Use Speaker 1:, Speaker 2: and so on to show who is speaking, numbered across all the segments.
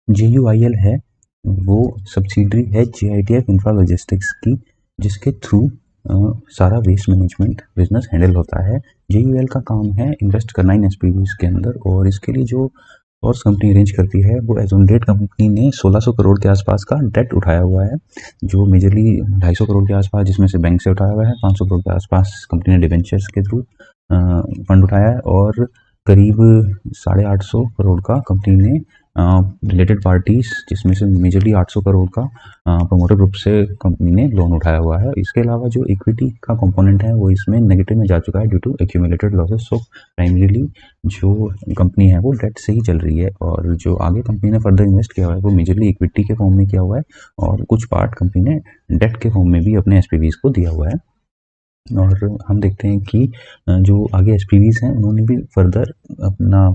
Speaker 1: JUIL है वो subsidiary है JITF इंफ्रा लॉजिस्टिक्स की, जिसके थ्रू सारा वेस्ट मैनेजमेंट बिजनेस हैंडल होता है। JUIL का काम है इन्वेस्ट करना इन SPVs के अंदर, और इसके लिए जो सोर्स कंपनी अरेंज करती है वो एज ऑन डेट कंपनी ने 1600 करोड़ के आसपास का डेट उठाया हुआ है, जो मेजरली 250 करोड़ के आसपास जिसमें से बैंक से उठाया हुआ है, 500 करोड़ के आसपास कंपनी ने डिबेंचर्स के थ्रू फंड उठाया है, और करीब 850 करोड़ का कंपनी ने रिलेटेड पार्टीज जिसमें से मेजरली 800 करोड़ का प्रोमोटर ग्रुप से कंपनी ने लोन उठाया हुआ है। इसके अलावा जो इक्विटी का कंपोनेंट है वो इसमें नेगेटिव में जा चुका है due to accumulated losses. So primarily जो कंपनी है वो डेट से ही चल रही है, और जो आगे कंपनी ने फर्दर इन्वेस्ट किया हुआ है वो मेजरली इक्विटी के फॉर्म में किया हुआ है, और कुछ पार्ट कंपनी ने डेट के फॉर्म में भी अपने SPVs को दिया हुआ है। और हम देखते हैं कि जो आगे SPVs हैं उन्होंने भी फर्दर अपना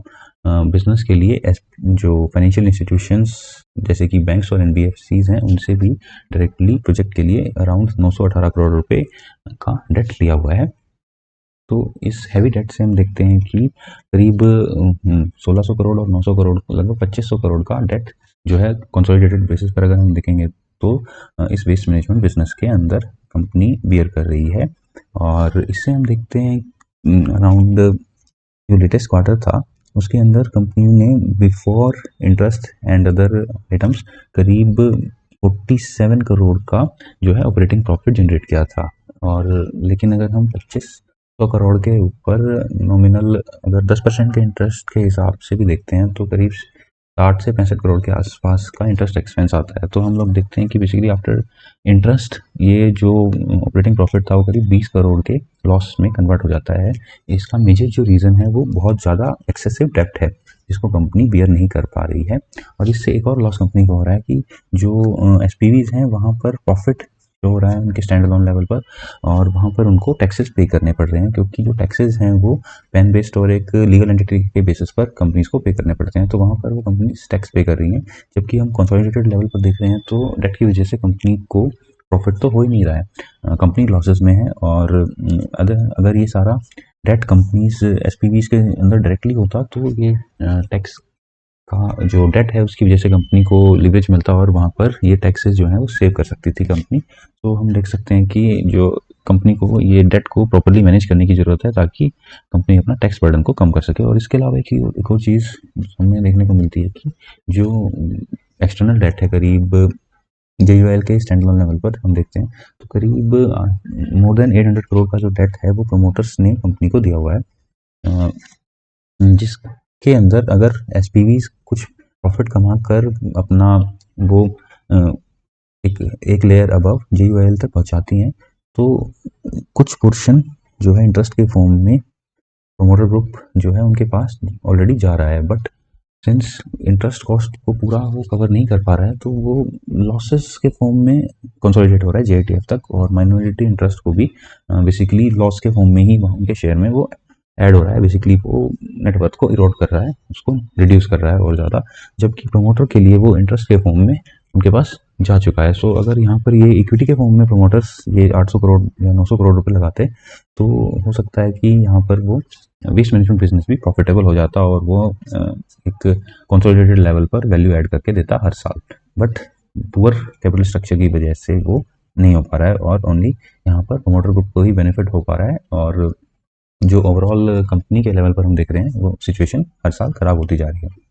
Speaker 1: बिजनेस के लिए जो फाइनेंशियल इंस्टीट्यूशंस जैसे कि बैंक्स और NBFCs हैं उनसे भी डायरेक्टली प्रोजेक्ट के लिए अराउंड 918 करोड़ रुपए का डेट लिया हुआ है। तो इस हैवी डेट से हम देखते हैं कि करीब 1600 करोड़ और 900 करोड़ लगभग 2500 करोड़ का डेट जो है कंसोलिडेटेड बेसिस पर अगर हम देखेंगे तो इस वेस्ट मैनेजमेंट बिजनेस के अंदर कंपनी बियर कर रही है। और इससे हम देखते हैं अराउंड जो लेटेस्ट क्वार्टर था उसके अंदर कंपनी ने before interest and other items करीब 47 करोड़ का जो है ऑपरेटिंग प्रॉफिट जनरेट किया था। और लेकिन अगर हम 2500 करोड़ के ऊपर नॉमिनल अगर 10% के इंटरेस्ट के हिसाब से भी देखते हैं तो करीब 60 से 65 करोड़ के आसपास का इंटरेस्ट एक्सपेंस आता है। तो हम लोग देखते हैं कि बेसिकली आफ्टर इंटरेस्ट ये जो ऑपरेटिंग प्रॉफिट था वो करीब 20 करोड़ के लॉस में कन्वर्ट हो जाता है। इसका मेजर जो रीज़न है वो बहुत ज़्यादा एक्सेसिव डेप्ट है जिसको कंपनी बियर नहीं कर पा रही है। और इससे एक और लॉस कंपनी को हो रहा है कि जो SPVs हैं वहाँ पर प्रॉफिट जो हो रहा है उनके स्टैंड अलोन लेवल पर, और वहाँ पर उनको टैक्सेस पे करने पड़ रहे हैं, क्योंकि जो टैक्सेस हैं वो पैन बेस्ड और एक लीगल एंटिटी के बेसिस पर कंपनीज को पे करने पड़ते हैं। तो वहाँ पर वो कंपनी टैक्स पे कर रही हैं, जबकि हम कंसोलिडेटेड लेवल पर देख रहे हैं तो डेट की वजह से कंपनी को प्रॉफिट तो हो ही नहीं रहा है, कंपनी लॉसेस में है। और अगर ये सारा डेट कंपनीज SPVs के अंदर डायरेक्टली होता तो ये टैक्स का जो डेट है उसकी वजह से कंपनी को लिवरेज मिलता और वहाँ पर ये टैक्सेस जो है वो सेव कर सकती थी कंपनी। तो हम देख सकते हैं कि जो कंपनी को ये डेट को प्रॉपर्ली मैनेज करने की ज़रूरत है ताकि कंपनी अपना टैक्स बर्डन को कम कर सके। और इसके अलावा एक और चीज़ हमें देखने को मिलती है कि जो एक्सटर्नल डेट है करीब JUIL के स्टैंड अलोन लेवल पर हम देखते हैं तो करीब मोर देन 800 करोड़ का जो डेट है वो प्रमोटर्स ने कंपनी को दिया हुआ है, जिसके अंदर अगर SPVs कुछ प्रॉफिट कमा कर अपना वो एक लेयर अबव JUIL तक पहुंचाती हैं तो कुछ पोर्शन जो है इंटरेस्ट के फॉर्म में प्रोमोटर ग्रुप जो है उनके पास ऑलरेडी जा रहा है। बट सिंस इंटरेस्ट कॉस्ट को पूरा वो कवर नहीं कर पा रहा है तो वो लॉसेस के फॉर्म में कंसोलिडेट हो रहा है JITF तक, और माइनॉरिटी इंटरेस्ट को भी बेसिकली लॉस के फॉर्म में ही उनके शेयर में वो ऐड हो रहा है। बेसिकली वो नेटवर्थ को इरोड कर रहा है, उसको रिड्यूस कर रहा है और ज़्यादा, जबकि प्रमोटर के लिए वो इंटरेस्ट के फॉर्म में उनके पास जा चुका है। सो अगर यहाँ पर ये इक्विटी के फॉर्म में प्रमोटर्स ये 800 करोड़ या 900 करोड़ रुपए लगाते तो हो सकता है कि यहाँ पर वो वेस्ट मैनेजमेंट बिजनेस भी प्रॉफिटेबल हो जाता और वो एक कंसोलिडेटेड लेवल पर वैल्यू ऐड करके देता हर साल। बट पुअर कैपिटल स्ट्रक्चर की वजह से वो नहीं हो पा रहा है, और ओनली यहाँ पर प्रमोटर ग्रुप को ही बेनिफिट हो पा रहा है, और जो ओवरऑल कंपनी के लेवल पर हम देख रहे हैं वो सिचुएशन हर साल खराब होती जा रही है।